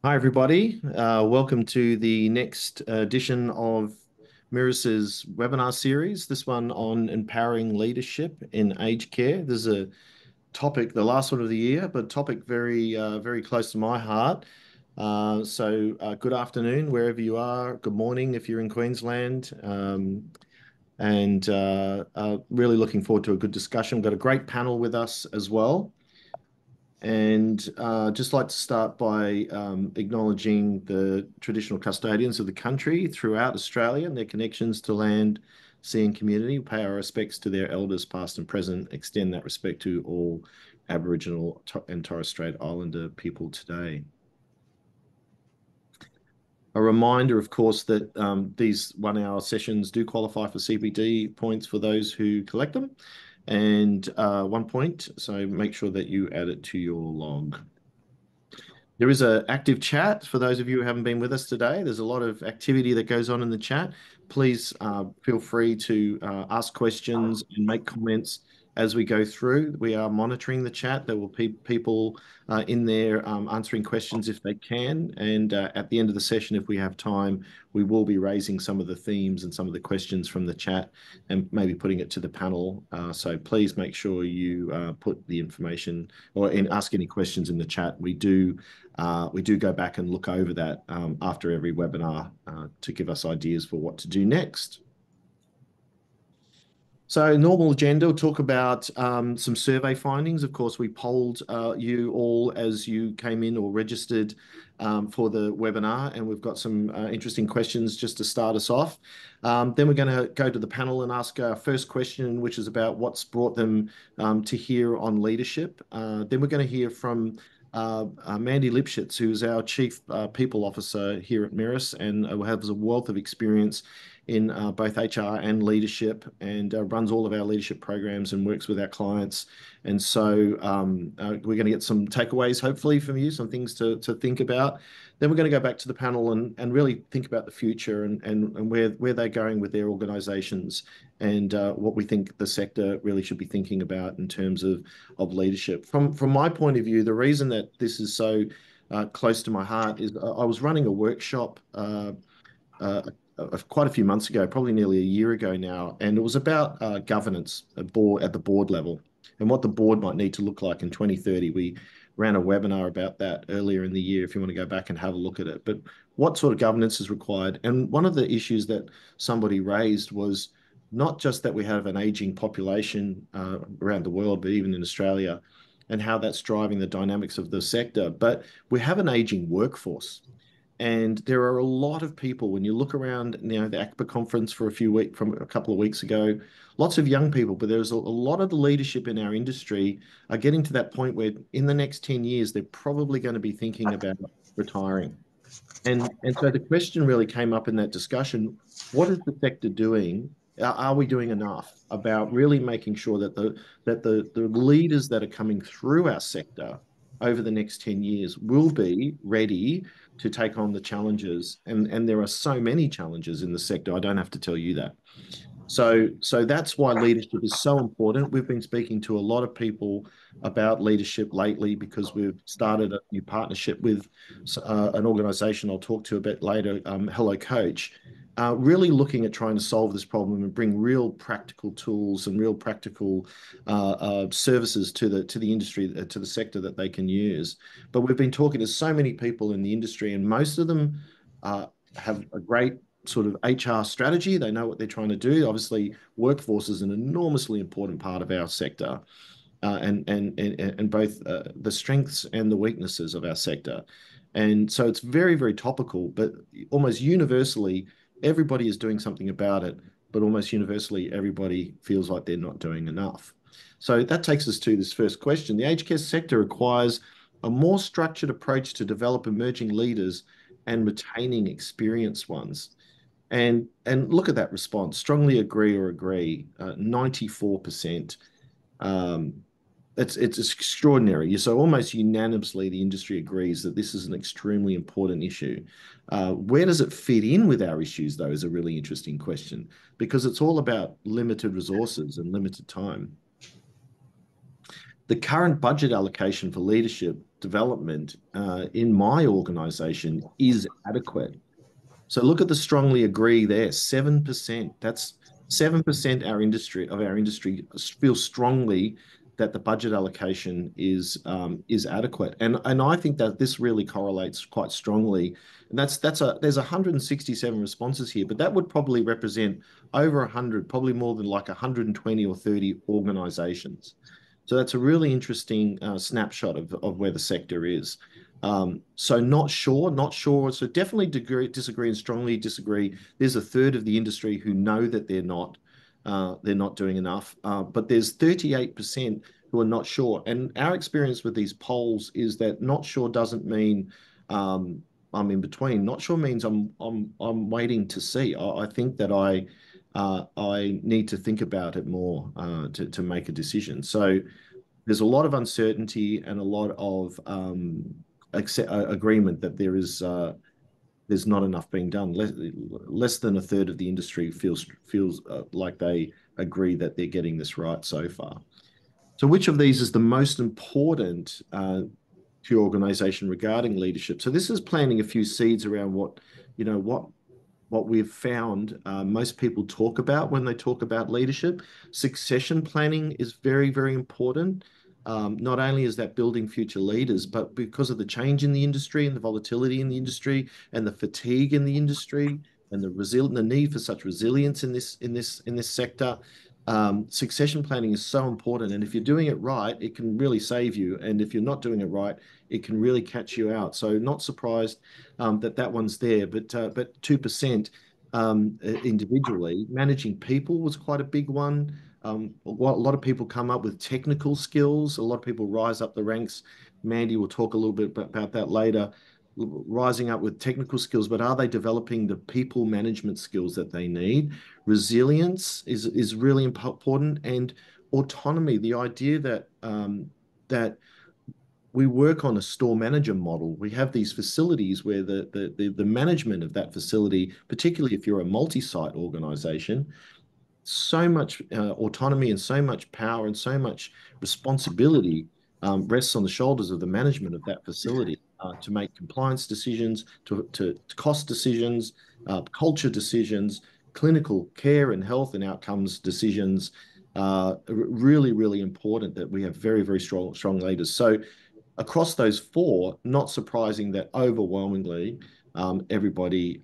Hi, everybody. Welcome to the next edition of Miras's webinar series, this one on empowering leadership in aged care. This is a topic, the last one of the year, but topic very close to my heart. Good afternoon, wherever you are. Good morning if you're in Queensland. Really looking forward to a good discussion. We've got a great panel with us as well. And just like to start by acknowledging the traditional custodians of the country throughout Australia and their connections to land, sea, and community. Pay our respects to their elders, past and present. Extend that respect to all Aboriginal and Torres Strait Islander people today. A reminder, of course, that these 1 hour sessions do qualify for CPD points for those who collect them, and 1 point. So make sure that you add it to your log. There is an active chat for those of you who haven't been with us today. There's a lot of activity that goes on in the chat. Please feel free to ask questions and make comments as we go through. We are monitoring the chat. There will be people in there answering questions if they can. And at the end of the session, if we have time, we will be raising some of the themes and some of the questions from the chat and maybe putting it to the panel. So please make sure you put the information or ask any questions in the chat. We do go back and look over that after every webinar to give us ideas for what to do next. So normal agenda, we'll talk about some survey findings. Of course, we polled you all as you came in or registered for the webinar, and we've got some interesting questions just to start us off. Then we're going to go to the panel and ask our first question, which is about what's brought them to here on leadership. Then we're going to hear from Mandy Lipschitz, who's our Chief People Officer here at Miras and has a wealth of experience in both HR and leadership, and runs all of our leadership programs and works with our clients. And so we're going to get some takeaways, hopefully, from you, some things to think about. Then we're going to go back to the panel and really think about the future and where they're going with their organizations and what we think the sector really should be thinking about in terms of leadership. From my point of view, the reason that this is so close to my heart is I was running a workshop quite a few months ago, probably nearly a year ago now, and it was about governance at the board level and what the board might need to look like in 2030. We ran a webinar about that earlier in the year if you want to go back and have a look at it. But what sort of governance is required? And one of the issues that somebody raised was not just that we have an aging population around the world, but even in Australia, and how that's driving the dynamics of the sector, but we have an aging workforce. And there are a lot of people, when you look around, the ACPA conference from a couple of weeks ago, lots of young people, but there's a lot of the leadership in our industry are getting to that point where in the next 10 years, they're probably going to be thinking about retiring. And so the question really came up in that discussion, what is the sector doing? Are we doing enough about really making sure that the leaders that are coming through our sector over the next 10 years will be ready to take on the challenges? And there are so many challenges in the sector. I don't have to tell you that. So that's why leadership is so important. We've been speaking to a lot of people about leadership lately because we've started a new partnership with an organization I'll talk to a bit later, Hello Coach, really looking at trying to solve this problem and bring real practical tools and real practical services to the industry, to the sector that they can use. But we've been talking to so many people in the industry, and most of them have a great sort of HR strategy. They know what they're trying to do. Obviously, workforce is an enormously important part of our sector, and both the strengths and the weaknesses of our sector. And so it's very topical, but almost universally, everybody is doing something about it, but almost universally, everybody feels like they're not doing enough. So that takes us to this first question. The aged care sector requires a more structured approach to develop emerging leaders and retaining experienced ones. And look at that response. Strongly agree or agree, 94%. It's extraordinary. So almost unanimously, the industry agrees that this is an extremely important issue. Where does it fit in with our issues, though, is a really interesting question, because it's all about limited resources and limited time. The current budget allocation for leadership development in my organization is adequate. So look at the strongly agree there, 7%. That's 7% our industry feels strongly that the budget allocation is adequate. And I think that this really correlates quite strongly. And there's 167 responses here, but that would probably represent over 100, probably more than like 120 or 30 organizations. So that's a really interesting snapshot of where the sector is. So not sure. So definitely disagree and strongly disagree. There's a third of the industry who know that they're not doing enough. But there's 38% who are not sure. And our experience with these polls is that not sure doesn't mean I'm in between. Not sure means I'm waiting to see. I think that I need to think about it more to make a decision. So there's a lot of uncertainty and a lot of agreement that there's not enough being done. Less than a third of the industry feels like they agree that they're getting this right so far. So, which of these is the most important to your organization regarding leadership? So, this is planting a few seeds around what you know what we've found most people talk about when they talk about leadership. Succession planning is very, very important. Not only is that building future leaders, but because of the change in the industry and the volatility in the industry and the fatigue in the industry and the need for such resilience in this sector, succession planning is so important. And if you're doing it right, it can really save you. And if you're not doing it right, it can really catch you out. So not surprised that one's there, but 2% individually. Managing people was quite a big one. A lot of people come up with technical skills. A lot of people rise up the ranks. Mandy will talk a little bit about that later. Rising up with technical skills, but are they developing the people management skills that they need? Resilience is really important, and autonomy. The idea that we work on a store manager model. We have these facilities where the management of that facility, particularly if you're a multi-site organization, so much autonomy and so much power and so much responsibility rests on the shoulders of the management of that facility to make compliance decisions, to cost decisions, culture decisions, clinical care and health and outcomes decisions. Really, really important that we have very, very strong leaders. So across those four, not surprising that overwhelmingly everybody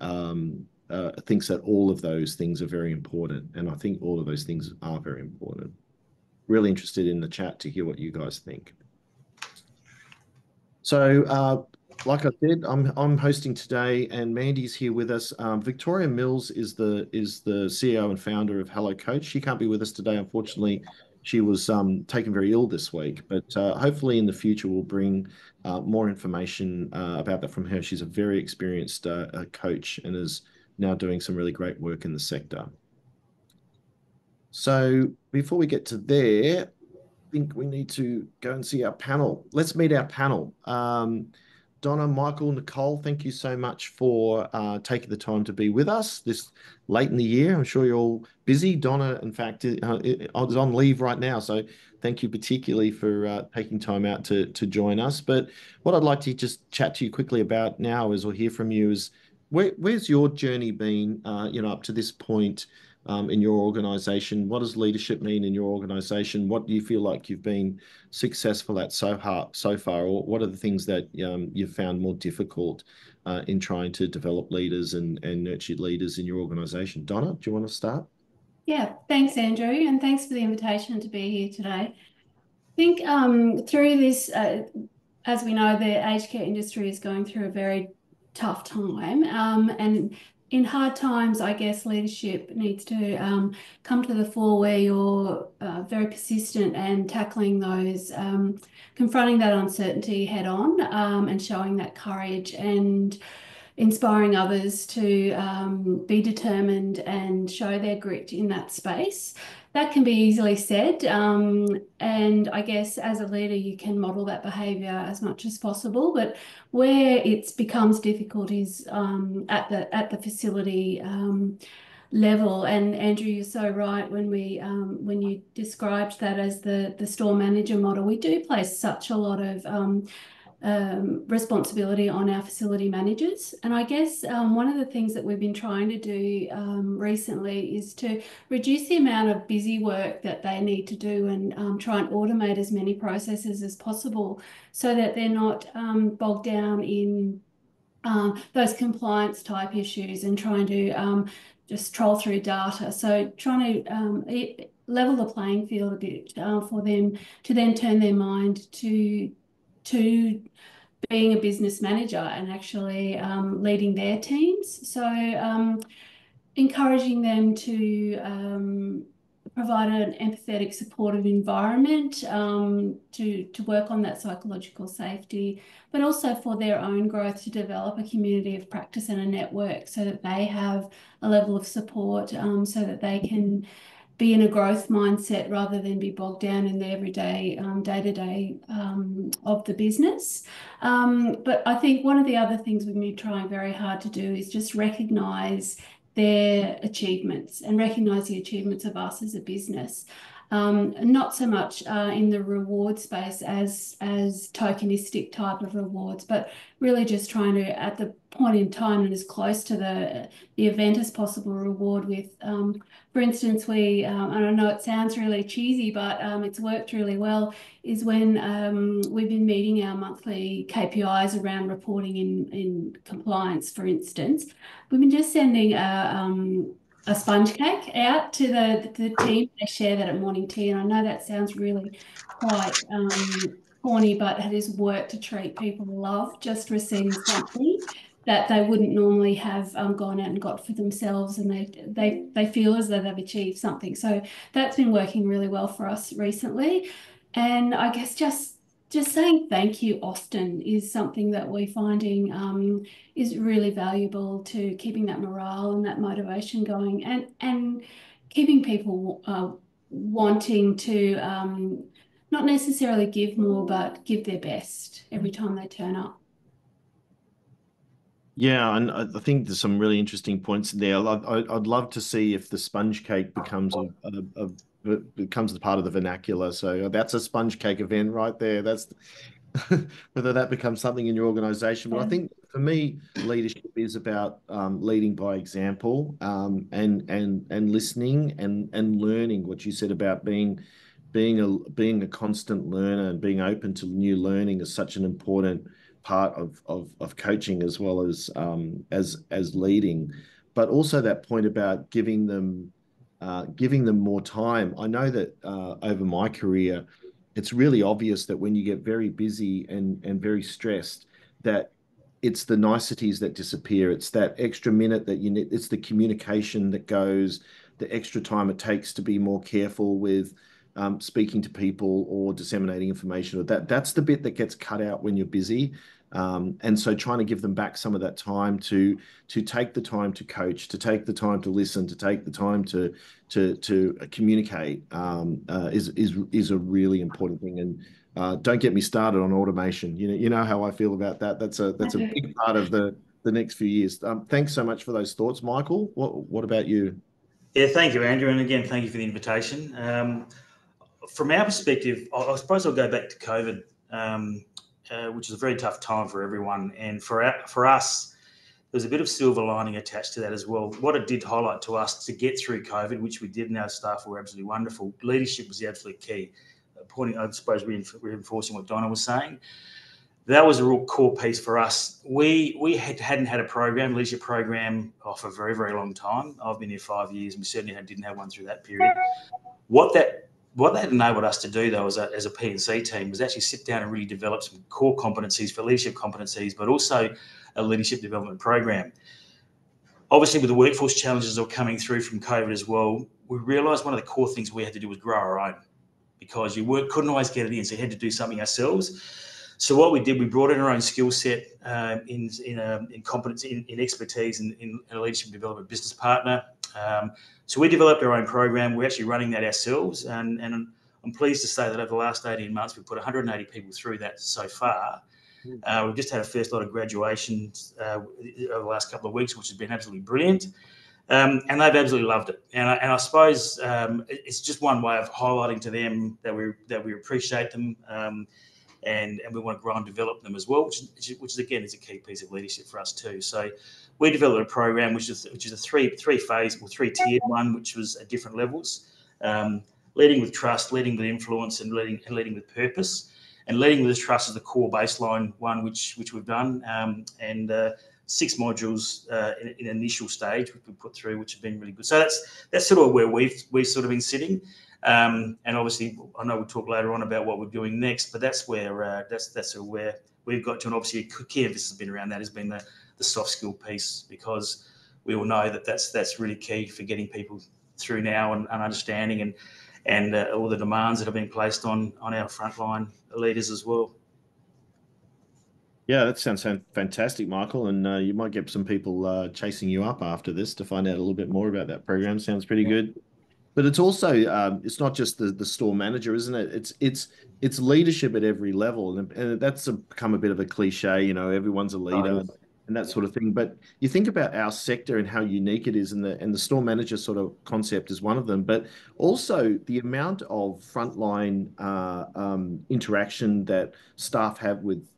thinks that all of those things are very important. And I think all of those things are very important. Really interested in the chat to hear what you guys think. So, like I said, I'm hosting today, and Mandy's here with us. Victoria Mills is the CEO and founder of Hello Coach. She can't be with us today, unfortunately. She was taken very ill this week, but hopefully in the future we'll bring more information about that from her. She's a very experienced coach and is now doing some really great work in the sector. So before we get to there, think we need to go and see our panel. Let's meet our panel. Donna, Michael, Nicole, thank you so much for taking the time to be with us this late in the year. I'm sure you're all busy. Donna, in fact, is on leave right now. So thank you particularly for taking time out to join us. But what I'd like to just chat to you quickly about now is, or hear from you is, where's your journey been, up to this point? In your organization? What does leadership mean in your organization? What do you feel like you've been successful at so far, or what are the things that you've found more difficult in trying to develop leaders and nurture leaders in your organization? Donna, do you want to start? Yeah, thanks, Andrew, and thanks for the invitation to be here today. I think through this, as we know, the aged care industry is going through a very tough time. And in hard times, I guess leadership needs to come to the fore where you're very persistent and tackling those, confronting that uncertainty head on, and showing that courage and inspiring others to be determined and show their grit in that space. That can be easily said. And I guess as a leader, you can model that behaviour as much as possible. But where it becomes difficult is at the facility level. And Andrew, you're so right when you described that as the store manager model. We do place such a lot of responsibility on our facility managers. And I guess one of the things that we've been trying to do recently is to reduce the amount of busy work that they need to do and try and automate as many processes as possible so that they're not bogged down in those compliance type issues and trying to just troll through data. So trying to level the playing field a bit for them to then turn their mind to being a business manager and actually leading their teams. So encouraging them to provide an empathetic, supportive environment to work on that psychological safety, but also for their own growth to develop a community of practice and a network so that they have a level of support so that they can be in a growth mindset rather than be bogged down in the everyday, day-to-day of the business. But I think one of the other things we've been trying very hard to do is just recognise their achievements and recognise the achievements of us as a business. Not so much in the reward space as tokenistic type of rewards, but really just trying to, at the point in time and as close to the event as possible, reward with, for instance, we, and I know it sounds really cheesy, but it's worked really well, is when we've been meeting our monthly KPIs around reporting in compliance, for instance. We've been just sending a sponge cake out to the team. They share that at morning tea, and I know that sounds really quite corny, but it has worked to treat people love just receiving something that they wouldn't normally have gone out and got for themselves, and they feel as though they've achieved something. So that's been working really well for us recently, and I guess just saying thank you, Austin, is something that we're finding is really valuable to keeping that morale and that motivation going, and keeping people wanting to not necessarily give more, but give their best every time they turn up. Yeah, and I think there's some really interesting points in there. I'd love to see if the sponge cake becomes becomes a part of the vernacular. So that's a sponge cake event right there. That's whether that becomes something in your organization. But I Yeah. think for me, leadership is about leading by example, and listening and learning. What you said about being a constant learner and being open to new learning is such an important part of coaching as well as as leading. But also that point about giving them more time. I know that over my career, it's really obvious that when you get very busy and very stressed, that it's the niceties that disappear. It's that extra minute that you need. It's the communication that goes, the extra time it takes to be more careful with speaking to people or disseminating information. Or that's the bit that gets cut out when you're busy. And so trying to give them back some of that time to take the time to coach, to take the time to listen, to take the time to communicate is a really important thing. And don't get me started on automation. You know how I feel about that. That's a big part of the next few years. Thanks so much for those thoughts, Michael. What about you? Yeah, thank you, Andrew. And again, thank you for the invitation. From our perspective, I suppose I'll go back to COVID, which was a very tough time for everyone. And for us, there's a bit of silver lining attached to that as well. What it did highlight to us to get through COVID, which we did, and our staff were absolutely wonderful. Leadership was the absolute key. I suppose, reinforcing what Donna was saying. That was a real core piece for us. We hadn't had a leadership program, for a very, very long time. I've been here 5 years, and we certainly didn't have one through that period. What that enabled us to do, though, as a P&C team, was actually sit down and really develop some core competencies for leadership competencies, but also a leadership development program. Obviously, with the workforce challenges that were coming through from COVID as well, we realised one of the core things we had to do was grow our own, because couldn't always get it in, so we had to do something ourselves. So what we did, we brought in our own skill set in competence, in expertise, in a leadership development business partner. So we developed our own program. We're actually running that ourselves, and I'm pleased to say that over the last 18 months, we've put 180 people through that so far. We've just had a first lot of graduations over the last couple of weeks, which has been absolutely brilliant. And they've absolutely loved it. And I suppose it's just one way of highlighting to them that we appreciate them. and we want to grow and develop them as well, which is again is a key piece of leadership for us too. So we developed a program which is a three phase or 3-tiered one, which was at different levels. Leading with trust, leading with influence, and leading with purpose. And leading with trust is the core baseline one, which we've done, and 6 modules in an initial stage which we put through, which have been really good. So that's sort of where we've sort of been sitting. And obviously, I know we'll talk later on about what we're doing next, but that's where that's sort of where we've got to. And obviously, a key emphasis has been around that has been the soft skill piece, because we all know that that's really key for getting people through now and understanding and all the demands that have been placed on our frontline leaders as well. Yeah, that sounds fantastic, Michael. And you might get some people chasing you up after this to find out a little bit more about that program. Sounds pretty good. But it's also it's not just the store manager, isn't it? It's leadership at every level, and that's become a bit of a cliche. You know, everyone's a leader and that sort of thing. But you think about our sector and how unique it is, and the store manager sort of concept is one of them. But also the amount of frontline interaction that staff have with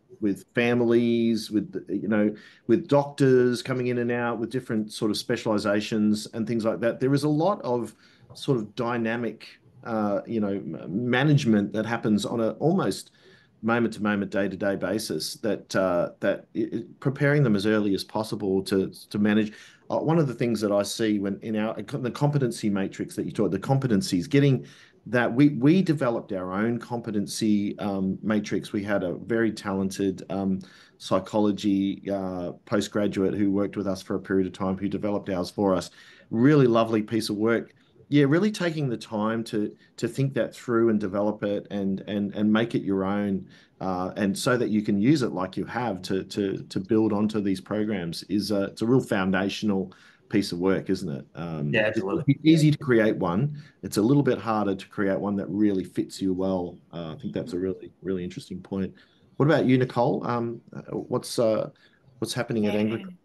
families, with doctors coming in and out, with different sort of specializations and things like that. There is a lot of sort of dynamic, management that happens on a almost moment to moment, day to day basis. Preparing them as early as possible to manage. One of the things that I see when in the competency matrix that you taught, the competencies, getting that we developed our own competency matrix. We had a very talented psychology postgraduate who worked with us for a period of time, who developed ours for us. Really lovely piece of work. Yeah, really taking the time to think that through and develop it and make it your own, and so that you can use it like you have to build onto these programs it's a real foundational piece of work, isn't it? Yeah, absolutely. It's easy to create one. It's a little bit harder to create one that really fits you well. I think that's a really interesting point. What about you, Nicole? What's happening at Anglican?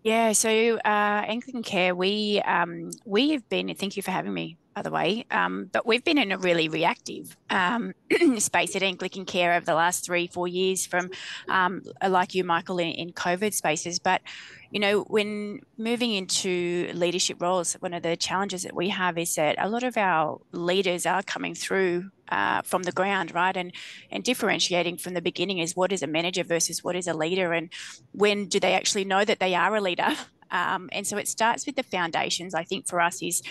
Yeah, so Anglican Care, we have been, thank you for having me, by the way, but we've been in a really reactive space at Anglican Care over the last 3-4 years, from like you, Michael, in COVID spaces. But you know, when moving into leadership roles, one of the challenges that we have is that a lot of our leaders are coming through from the ground, right? And differentiating from the beginning is what is a manager versus what is a leader, and when do they actually know that they are a leader? And so it starts with the foundations. I think for us is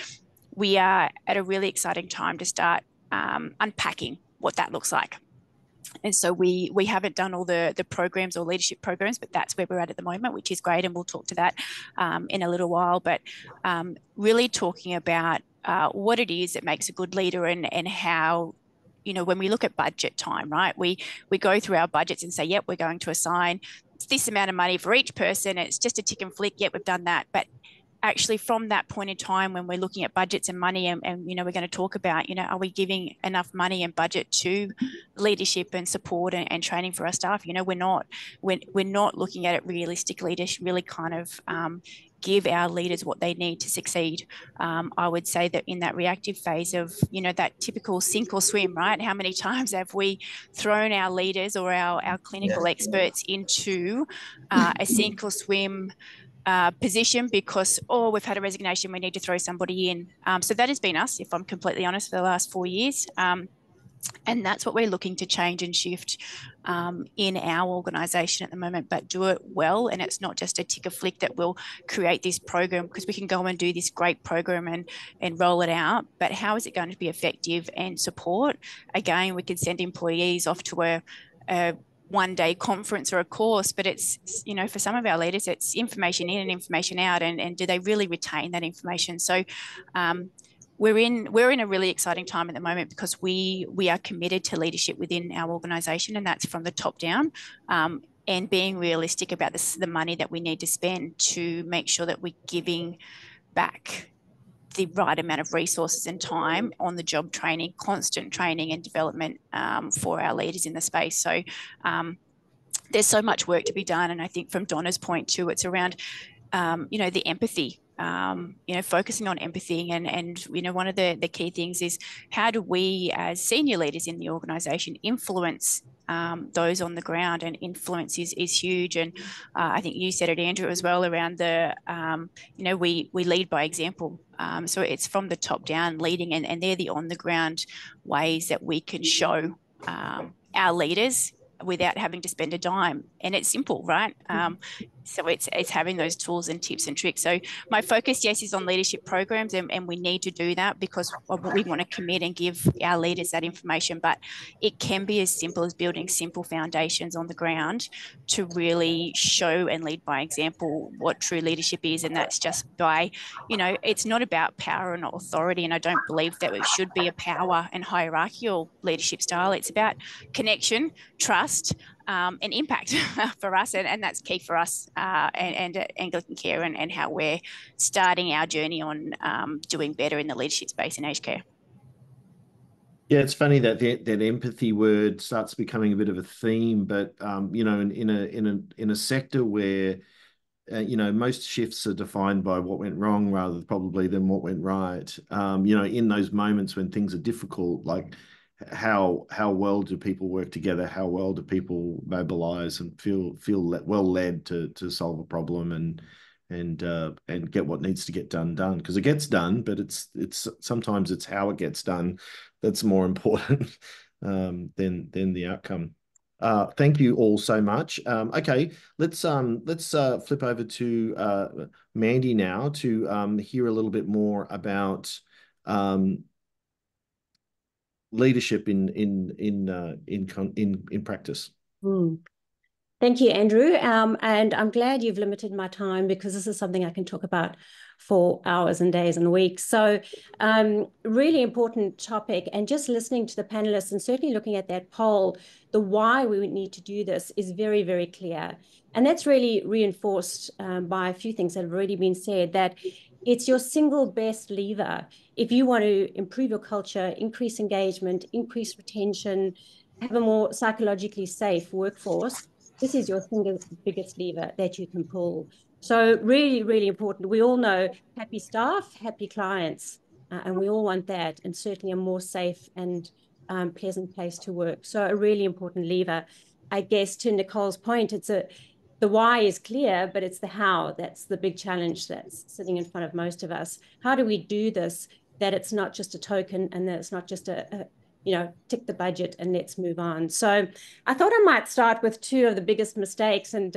we are at a really exciting time to start unpacking what that looks like. And so we haven't done all the programs or leadership programs, but that's where we're at the moment, which is great. And we'll talk to that in a little while. But really talking about what it is that makes a good leader, and how, you know, when we look at budget time, right, we go through our budgets and say, yep, we're going to assign this amount of money for each person. It's just a tick and flick. Yep, we've done that. But actually, from that point in time, when we're looking at budgets and money, and you know, we're going to talk about, you know, are we giving enough money and budget to leadership and support and training for our staff? You know, we're not looking at it realistically to really kind of give our leaders what they need to succeed. I would say that in that reactive phase of, you know, that typical sink or swim, right? How many times have we thrown our leaders or our clinical experts into a sink or swim position because, oh, we've had a resignation, we need to throw somebody in. So that has been us, if I'm completely honest, for the last 4 years. And that's what we're looking to change and shift in our organisation at the moment, but do it well. And it's not just a ticker flick that will create this program, because we can go and do this great program and roll it out. But how is it going to be effective and support? Again, we could send employees off to a one-day conference or a course, but it's, you know, for some of our leaders, it's information in and information out, and do they really retain that information? So we're in a really exciting time at the moment, because we are committed to leadership within our organisation, and that's from the top down, and being realistic about the money that we need to spend to make sure that we're giving back the right amount of resources and time on the job training, constant training and development for our leaders in the space. So there's so much work to be done. And I think from Donna's point too, it's around, you know, the empathy focusing on empathy. And one of the key things is, how do we as senior leaders in the organization influence those on the ground? And influence is huge. And I think you said it, Andrew, as well, around we lead by example. So it's from the top down leading, and they're the on the ground ways that we can show our leaders without having to spend a dime. And it's simple, right? So it's having those tools and tips and tricks. So my focus, yes, is on leadership programs, and we need to do that because we want to commit and give our leaders that information. But it can be as simple as building simple foundations on the ground to really show and lead by example what true leadership is. And that's just by, it's not about power and authority. And I don't believe that it should be a power and hierarchical leadership style. It's about connection, trust, and impact for us. And that's key for us and Anglican Care, and how we're starting our journey on doing better in the leadership space in aged care. Yeah, it's funny that that empathy word starts becoming a bit of a theme, but in a sector where most shifts are defined by what went wrong rather probably than what went right. In those moments when things are difficult, like how well do people work together? How well do people mobilize and feel well led to solve a problem and get what needs to get done? Because it gets done, but it's sometimes it's how it gets done that's more important than the outcome. Thank you all so much. Okay, let's flip over to Mandy now to hear a little bit more about leadership in practice. Thank you, Andrew. And I'm glad you've limited my time, because this is something I can talk about for hours and days and weeks. So really important topic. And just listening to the panelists and certainly looking at that poll, the why we need to do this is very, very clear. And that's really reinforced by a few things that have already been said, that it's your single best lever. If you want to improve your culture, increase engagement, increase retention, have a more psychologically safe workforce, this is your single biggest lever that you can pull. So really, really important. We all know happy staff, happy clients, and we all want that, and certainly a more safe and pleasant place to work. So a really important lever. I guess to Nicole's point, the why is clear, but it's the how that's the big challenge that's sitting in front of most of us. How do we do this, that it's not just a token and that it's not just tick the budget and let's move on. So I thought I might start with two of the biggest mistakes. And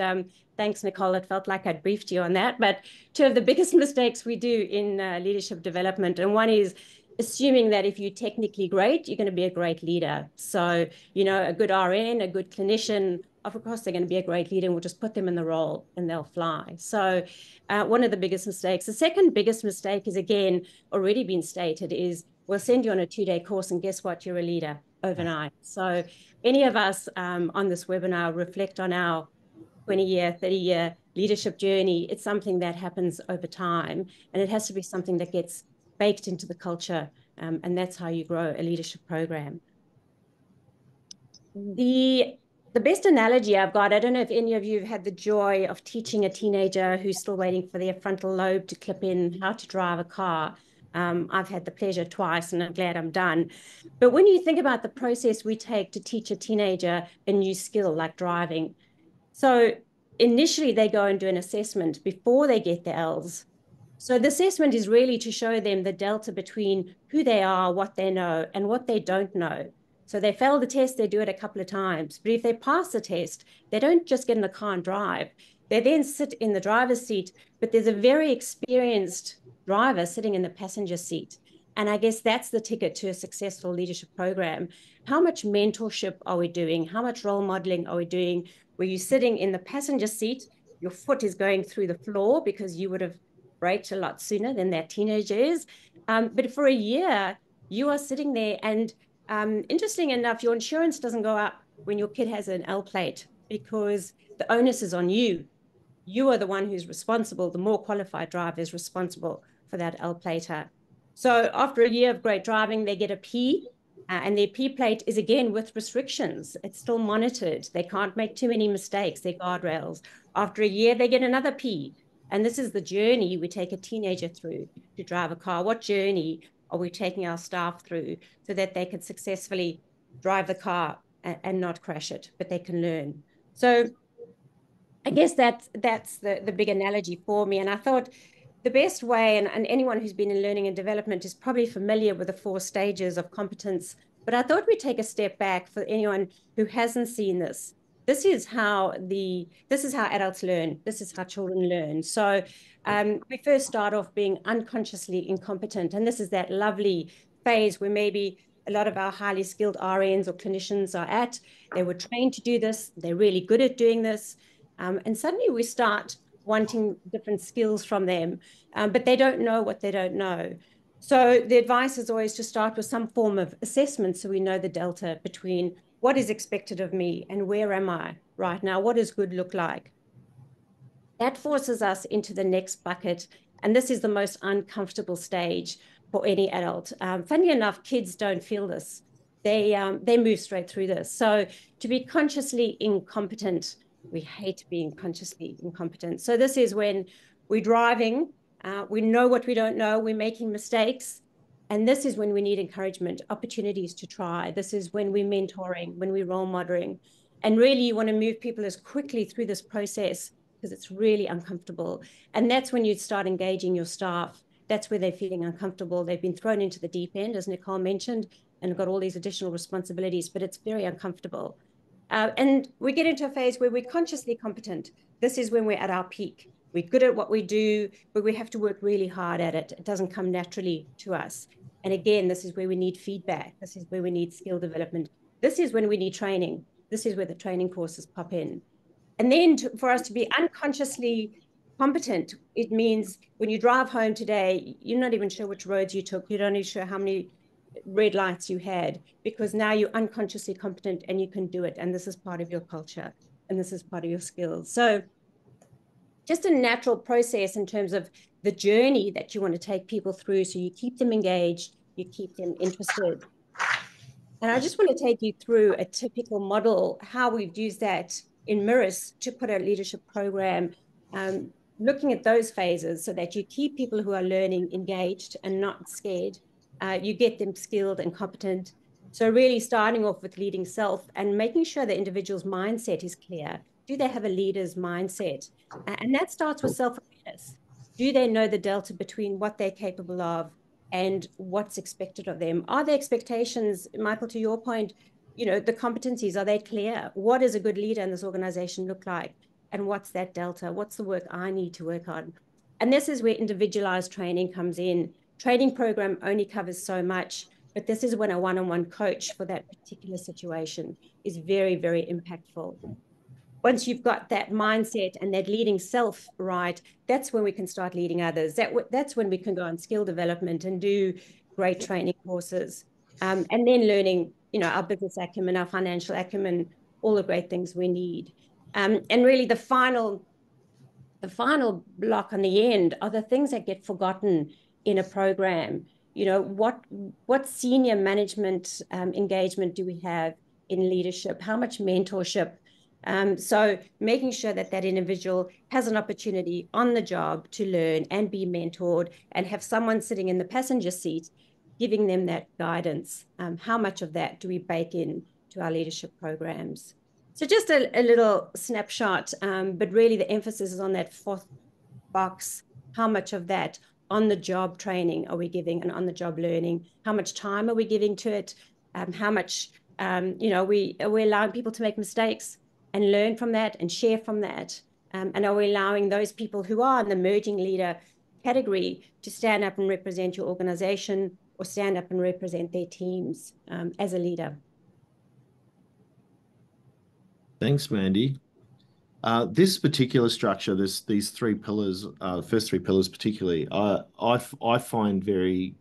thanks, Nicole. It felt like I'd briefed you on that. But two of the biggest mistakes we do in leadership development. And one is assuming that if you're technically great, you're going to be a great leader. So, a good RN, a good clinician, of course, they're going to be a great leader, and we'll just put them in the role and they'll fly. So one of the biggest mistakes. The second biggest mistake is, again, already been stated, is we'll send you on a 2-day course and guess what? You're a leader overnight. So any of us on this webinar reflect on our 20-year, 30-year leadership journey. It's something that happens over time, and it has to be something that gets baked into the culture, and that's how you grow a leadership program. The best analogy I've got, I don't know if any of you have had the joy of teaching a teenager who's still waiting for their frontal lobe to clip in how to drive a car. I've had the pleasure twice, and I'm glad I'm done. But when you think about the process we take to teach a teenager a new skill like driving, so initially they go and do an assessment before they get the L's. So the assessment is really to show them the delta between who they are, what they know, and what they don't know. So they fail the test, they do it a couple of times. But if they pass the test, they don't just get in the car and drive. They then sit in the driver's seat, but there's a very experienced driver sitting in the passenger seat. And I guess that's the ticket to a successful leadership program. How much mentorship are we doing? How much role modeling are we doing? Where you're sitting in the passenger seat, your foot is going through the floor because you would have braked a lot sooner than that teenager is. But for a year, you are sitting there, and interesting enough, your insurance doesn't go up when your kid has an L plate, because the onus is on you. You are the one who's responsible. The more qualified driver is responsible for that L plater. So after a year of great driving, they get a P, and their P plate is again with restrictions. It's still monitored. They can't make too many mistakes. They're guardrails. After a year, they get another P. And this is the journey we take a teenager through to drive a car. What journey are we taking our staff through so that they can successfully drive the car and not crash it, but they can learn? So I guess that's the big analogy for me. And I thought the best way, and anyone who's been in learning and development is probably familiar with the 4 stages of competence, but I thought we'd take a step back for anyone who hasn't seen this. This is how adults learn. This is how children learn. So we first start off being unconsciously incompetent. And this is that lovely phase where maybe a lot of our highly skilled RNs or clinicians are at. They were trained to do this. They're really good at doing this. And suddenly we start wanting different skills from them, but they don't know what they don't know. So the advice is always to start with some form of assessment so we know the delta between what is expected of me and where am I right now? What does good look like? That forces us into the next bucket. And this is the most uncomfortable stage for any adult. Funnily enough, kids don't feel this. They move straight through this. So to be consciously incompetent, we hate being consciously incompetent. So this is when we're driving, we know what we don't know, we're making mistakes. And this is when we need encouragement, opportunities to try. This is when we're mentoring, when we're role modeling. And really, you want to move people as quickly through this process because it's really uncomfortable. And that's when you start engaging your staff. That's where they're feeling uncomfortable. They've been thrown into the deep end, as Nicole mentioned, and got all these additional responsibilities, but it's very uncomfortable. And we get into a phase where we're consciously competent. This is when we're at our peak. We're good at what we do, but we have to work really hard at it. It doesn't come naturally to us. And again, this is where we need feedback. This is where we need skill development. This is when we need training. This is where the training courses pop in. And then for us to be unconsciously competent, it means when you drive home today, you're not even sure which roads you took. You're not even sure how many red lights you had, because now you're unconsciously competent and you can do it. And this is part of your culture and this is part of your skills. So just a natural process in terms of the journey that you want to take people through. So you keep them engaged, you keep them interested. And I just want to take you through a typical model, how we've used that in Mirrors to put a leadership program, looking at those phases so that you keep people who are learning engaged and not scared. You get them skilled and competent. So really starting off with leading self and making sure the individual's mindset is clear. Do they have a leader's mindset? And that starts with self-awareness. Do they know the delta between what they're capable of and what's expected of them? Are the expectations, Michael, to your point, the competencies, are they clear? What does a good leader in this organization look like? And what's that delta? What's the work I need to work on? And this is where individualized training comes in. Training program only covers so much, but this is when a one-on-one coach for that particular situation is very, very impactful. Once you've got that mindset and that leading self right, that's when we can start leading others. That's when we can go on skill development and do great training courses. And then learning, our business acumen, our financial acumen, all the great things we need. And really the final block on the end are the things that get forgotten in a program. What senior management engagement do we have in leadership? How much mentorship? So making sure that individual has an opportunity on the job to learn and be mentored and have someone sitting in the passenger seat giving them that guidance. How much of that do we bake in to our leadership programs? So just a little snapshot, but really the emphasis is on that 4th box. How much of that on-the-job training are we giving and on-the-job learning? How much time are we giving to it? How much, are we allowing people to make mistakes and learn from that and share from that? And are we allowing those people who are in the emerging leader category to stand up and represent your organization or stand up and represent their teams as a leader? Thanks, Mandy. This particular structure, these 3 pillars, first 3 pillars particularly, I find very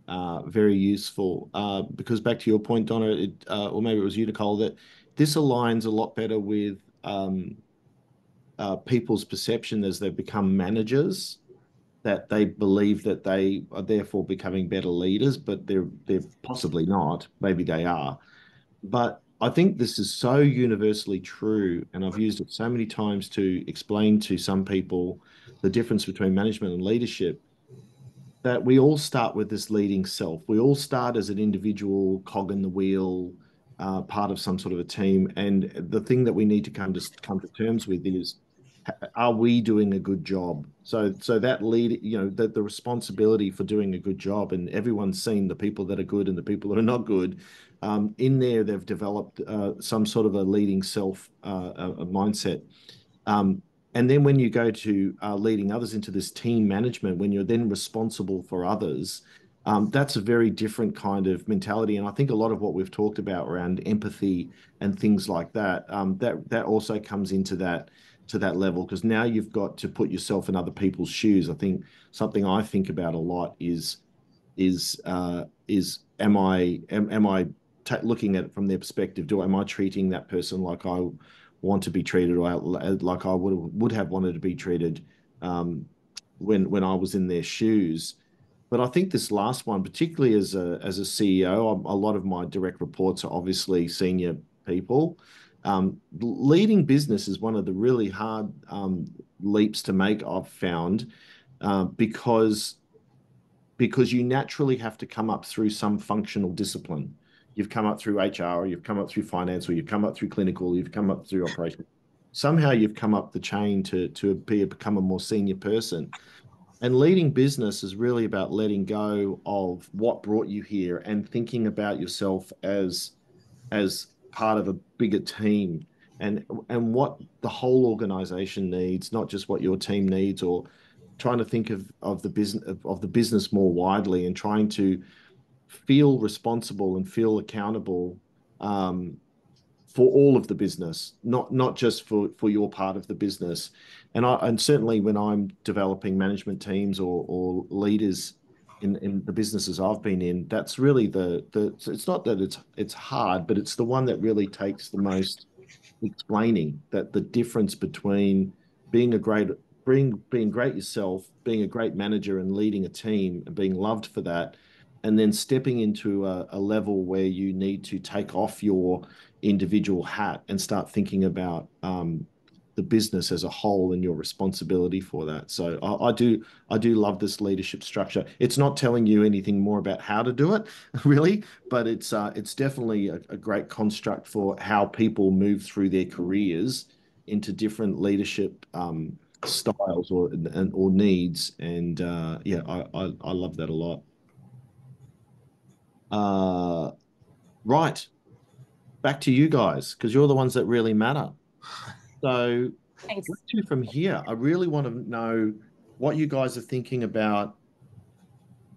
useful because back to your point, Donna, or maybe it was you, Nicole, that this aligns a lot better with people's perception as they become managers, that they believe that they are therefore becoming better leaders, but they're possibly not. Maybe they are. But I think this is so universally true, and I've used it so many times to explain to some people the difference between management and leadership, that we all start with this leading self. We all start as an individual cog in the wheel, part of some sort of a team. And the thing that we need to come to terms with is, are we doing a good job? So that lead, the responsibility for doing a good job, and everyone's seen the people that are good and the people that are not good. In there, they've developed some sort of a leading self a mindset. Um, and then when you go to leading others into this team management, when you're then responsible for others, that's a very different kind of mentality. And I think a lot of what we've talked about around empathy and things like that, that also comes into that to that level, because now you've got to put yourself in other people's shoes. I think something I think about a lot is am I looking at it from their perspective? Am I treating that person like I want to be treated, or like I would have wanted to be treated um, when I was in their shoes? But I think this last one, particularly as a CEO, a lot of my direct reports are obviously senior people. Leading business is one of the really hard leaps to make, I've found, because you naturally have to come up through some functional discipline. You've come up through HR, or you've come up through finance, or you've come up through clinical, you've come up through operation. Somehow you've come up the chain to become a more senior person. And leading business is really about letting go of what brought you here and thinking about yourself as part of a bigger team, and what the whole organization needs, not just what your team needs, or trying to think of the business more widely, and trying to feel responsible and feel accountable um, for all of the business, not just for your part of the business. And certainly when I'm developing management teams or leaders in the businesses I've been in, that's really the it's not that it's hard, but it's the one that really takes the most explaining, that the difference between being a great being great yourself, being a great manager and leading a team and being loved for that, and then stepping into a level where you need to take off your individual hat and start thinking about the business as a whole and your responsibility for that. So I do love this leadership structure. It's not telling you anything more about how to do it, really, but it's definitely a great construct for how people move through their careers into different leadership styles or needs. And yeah, I love that a lot. Uh, right, back to you guys, because you're the ones that really matter. So, where Thanks. to from here? I really want to know what you guys are thinking about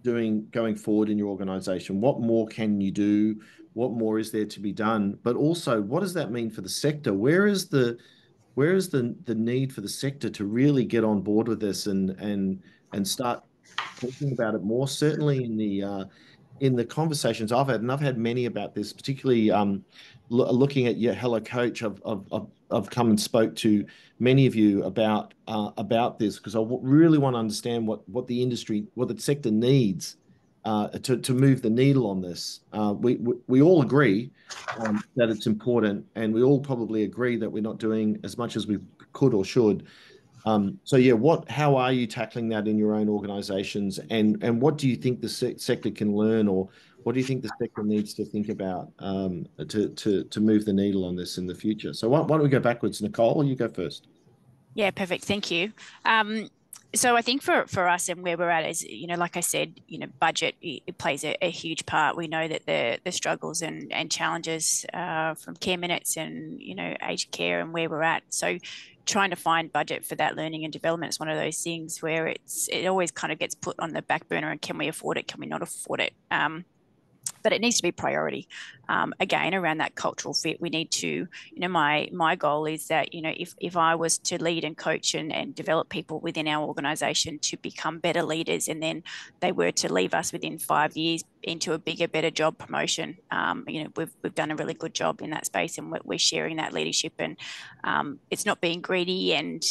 doing going forward in your organization. What more can you do? What more is there to be done? But also, what does that mean for the sector? Where is the need for the sector to really get on board with this and start talking about it more? Certainly in the conversations I've had, and I've had many about this, particularly looking at your Hello Coach. I've come and spoke to many of you about this, because I really want to understand what the industry, what the sector needs to move the needle on this. We all agree that it's important, and we all probably agree that we're not doing as much as we could or should. So yeah, how are you tackling that in your own organizations, and what do you think the sector can learn, or what do you think the sector needs to think about to move the needle on this in the future? So why don't we go backwards? Nicole, you go first. Yeah, perfect. Thank you. So I think for us and where we're at is, like I said, budget it plays a huge part. We know that the struggles and challenges from care minutes and, aged care and where we're at. So trying to find budget for that learning and development is one of those things where it always kind of gets put on the back burner, and can we afford it? Can we not afford it? But it needs to be priority. Again, around that cultural fit, we need to, my goal is that, if I was to lead and coach and develop people within our organization to become better leaders, and then they were to leave us within 5 years into a bigger, better job promotion, we've done a really good job in that space, and we're sharing that leadership. And it's not being greedy, and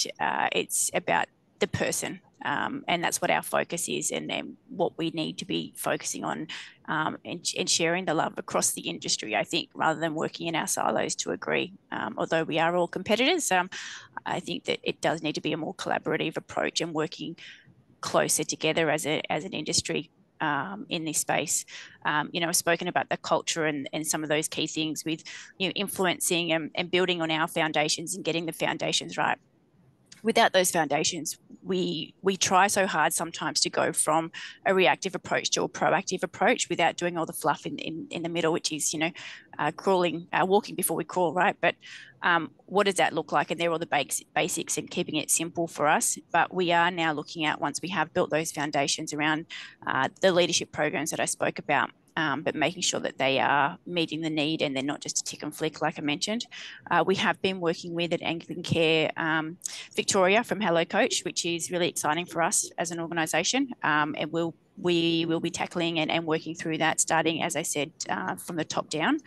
it's about the person. And that's what our focus is, and what we need to be focusing on, and sharing the love across the industry, I think, rather than working in our silos to agree. Although we are all competitors, I think that it does need to be a more collaborative approach and working closer together as an industry in this space. I've spoken about the culture and some of those key things with influencing and building on our foundations and getting the foundations right. Without those foundations, we try so hard sometimes to go from a reactive approach to a proactive approach without doing all the fluff in the middle, which is, walking before we crawl, right? But what does that look like? And they're all the basics and keeping it simple for us. But we are now looking at, once we have built those foundations around the leadership programs that I spoke about, but making sure that they are meeting the need and they're not just a tick and flick, like I mentioned. We have been working with at Anglican Care Victoria from Hello Coach, which is really exciting for us as an organisation, and we will be tackling and working through that, starting, as I said, from the top down,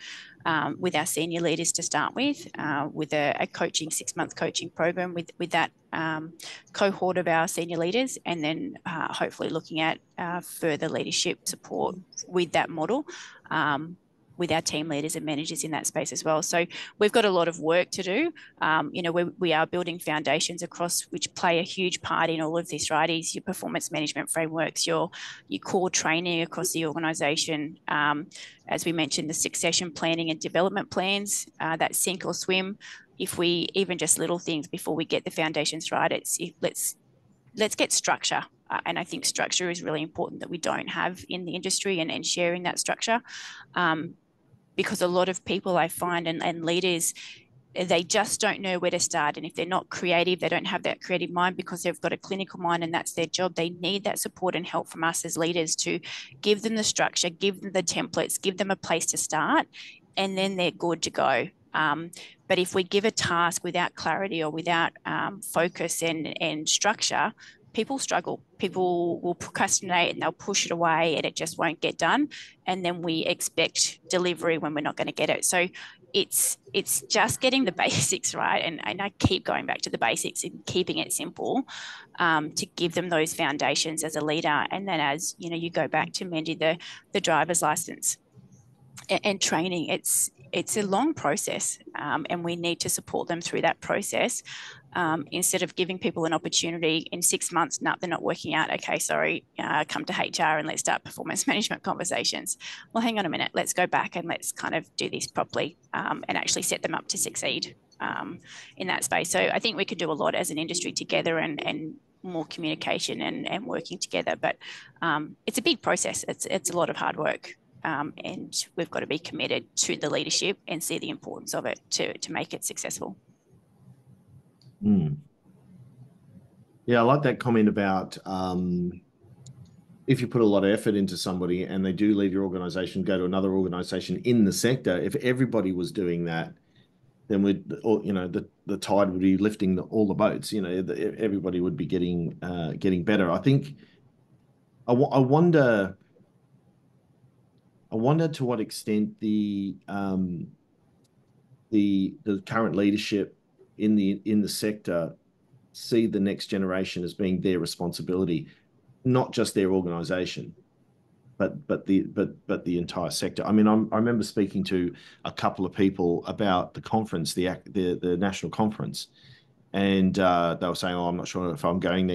with our senior leaders to start with a coaching 6-month coaching program with that cohort of our senior leaders, and then hopefully looking at further leadership support with that model, with our team leaders and managers in that space as well. So we've got a lot of work to do. We are building foundations across, which play a huge part in all of this, right? Is your performance management frameworks, your core training across the organisation. As we mentioned, the succession planning and development plans, that sink or swim. If we even just little things before we get the foundations right, let's get structure. And I think structure is really important that we don't have in the industry, and sharing that structure. Because a lot of people I find and leaders, they just don't know where to start. And if they're not creative, they don't have that creative mind because they've got a clinical mind and that's their job. They need that support and help from us as leaders to give them the structure, give them the templates, give them a place to start, and then they're good to go. But if we give a task without clarity or without focus and structure, people struggle. People will procrastinate and they'll push it away and it just won't get done. And then we expect delivery when we're not going to get it. So it's just getting the basics right. And I keep going back to the basics and keeping it simple, to give them those foundations as a leader. And then as you go back to Mendy, the driver's license and training, it's a long process, and we need to support them through that process. Instead of giving people an opportunity in 6 months, no, they're not working out. Okay, sorry, come to HR and let's start performance management conversations. Well, hang on a minute. Let's go back and let's kind of do this properly, and actually set them up to succeed in that space. So I think we could do a lot as an industry together, and more communication and working together. But it's a big process. It's a lot of hard work. And we've got to be committed to the leadership and see the importance of it to make it successful. Yeah, I like that comment about if you put a lot of effort into somebody and they do leave your organization, go to another organization in the sector, if everybody was doing that, then the tide would be lifting all the boats. Everybody would be getting better. I think I wonder to what extent the current leadership in the sector see the next generation as being their responsibility, not just their organisation, but the entire sector. I mean, I remember speaking to a couple of people about the conference, the national conference, and they were saying, "Oh, I'm not sure if I'm going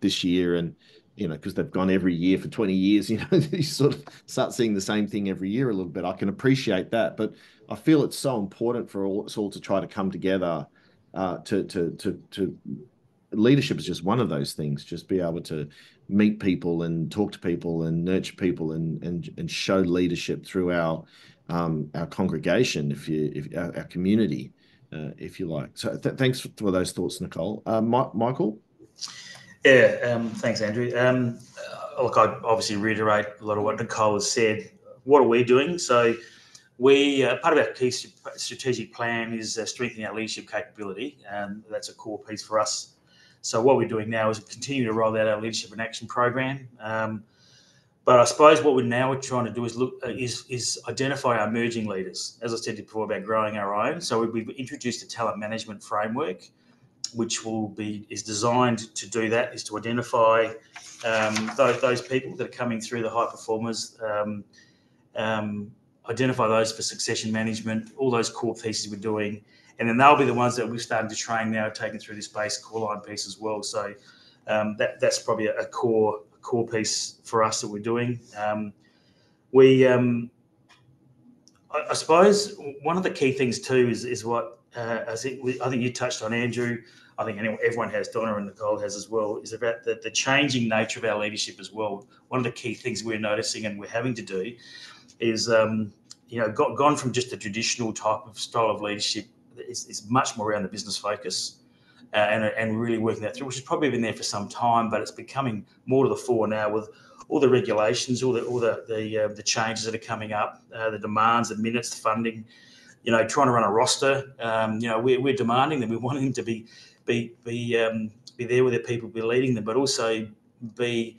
this year," and because they've gone every year for 20 years, you sort of start seeing the same thing every year a little bit. I can appreciate that, but I feel it's so important for us all to try to come together. To leadership is just one of those things. Just be able to meet people and talk to people and nurture people and show leadership through our congregation, if our community, if you like. So thanks for those thoughts, Nicole. Michael. Yeah, thanks, Andrew. Look, I obviously reiterate a lot of what Nicole has said. What are we doing? So we part of our key strategic plan is strengthening our leadership capability. That's a core piece for us. So what we're doing now is continue to roll out our leadership and action program. But I suppose what we're trying to do is identify our emerging leaders. As I said before about growing our own. So we've introduced a talent management framework. which is designed to do that, is to identify those people that are coming through, the high performers, identify those for succession management, all those core pieces we're doing, and then they'll be the ones that we're starting to train now, taking through this base core line piece as well. So that's probably a core piece for us that we're doing. I suppose one of the key things too is what I think you touched on, Andrew. I think everyone has, Donna and Nicole has as well, is about the changing nature of our leadership as well. One of the key things we're noticing and we're having to do is, gone from just a traditional type of style of leadership. It's much more around the business focus and really working that through, which has probably been there for some time, but it's becoming more to the fore now with all the regulations, all the changes that are coming up, the demands, the minutes, the funding. Trying to run a roster. We're demanding them. We want them to be there with their people, be leading them, but also be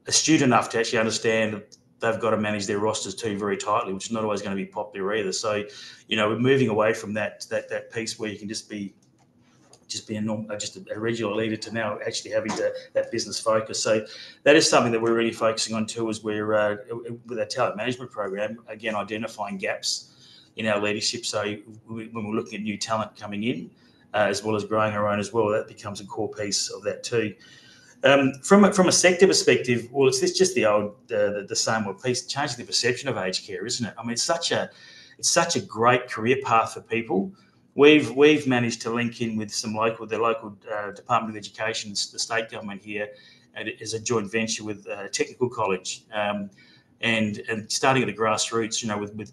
astute enough to actually understand that they've got to manage their rosters too very tightly, which is not always going to be popular either. So, we're moving away from that piece where you can just be a regular leader to now actually having that business focus. So that is something that we're really focusing on too, as we're with our talent management program, again, identifying gaps in our leadership. So when we're looking at new talent coming in, as well as growing our own as well, that becomes a core piece of that too. From a sector perspective, well, it's just the old, the same old piece, changing the perception of aged care, isn't it? I mean, it's such a great career path for people. We've managed to link in with the local Department of Education, the state government here, and it is a joint venture with a technical college, and starting at the grassroots,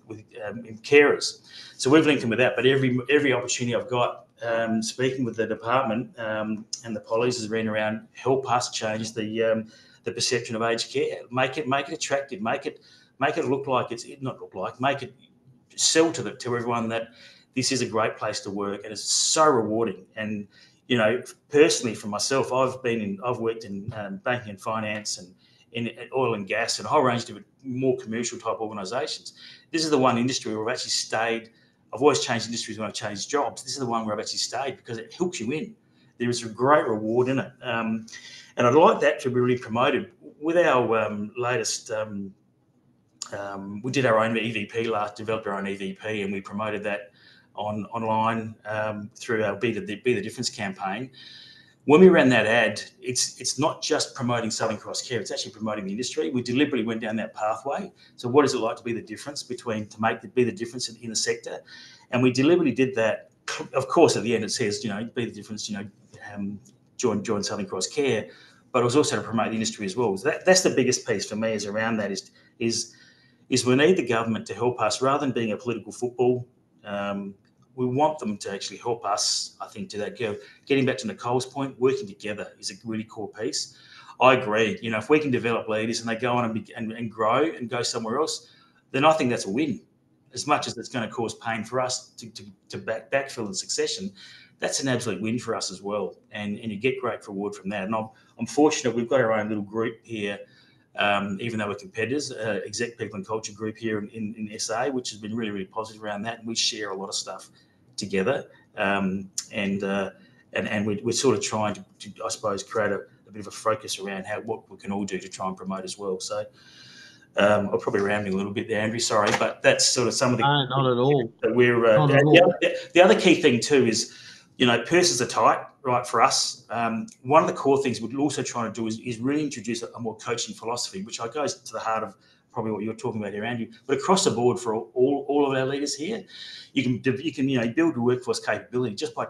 with carers. So we've linked in with that. But every opportunity I've got, speaking with the department and the policies has been around help us change the perception of aged care, make it attractive, make it look like make it sell to everyone that this is a great place to work and it's so rewarding. And personally for myself, I've worked in banking and finance and in oil and gas and a whole range of more commercial type organisations. This is the one industry where I've actually stayed. I've always changed industries when I've changed jobs. This is the one where I've actually stayed because it hooks you in. There is a great reward in it, and I'd like that to be really promoted. With our latest, we did our own EVP developed our own EVP, and we promoted that online through our Be the Difference campaign. When we ran that ad, it's not just promoting Southern Cross Care, it's actually promoting the industry. We deliberately went down that pathway. So what is it like to be the difference be the difference in the sector? And we deliberately did that. Of course, at the end it says, be the difference, join Southern Cross Care, but it was also to promote the industry as well. So that's the biggest piece for me is around that is we need the government to help us rather than being a political football. We want them to actually help us, I think, do that. Getting back to Nicole's point, working together is a really core piece. I agree. If we can develop leaders and they go on and grow and go somewhere else, then I think that's a win. As much as it's going to cause pain for us to backfill in succession, that's an absolute win for us as well. And you get great reward from that. And I'm fortunate we've got our own little group here, even though we're competitors, exec people and culture group here in SA, which has been really, really positive around that. And we share a lot of stuff together, and we're sort of trying to I suppose, create a bit of a focus around what we can all do to try and promote as well. So I'm probably rambling a little bit there, Andrew, sorry, but that's sort of some of the... No, not at all. That we're, the other key thing too is, purses are tight, right, for us. One of the core things we're also trying to do is really introduce a more coaching philosophy, which goes to the heart of probably what you're talking about here, Andrew. But across the board for all of our leaders here, you can build your workforce capability just by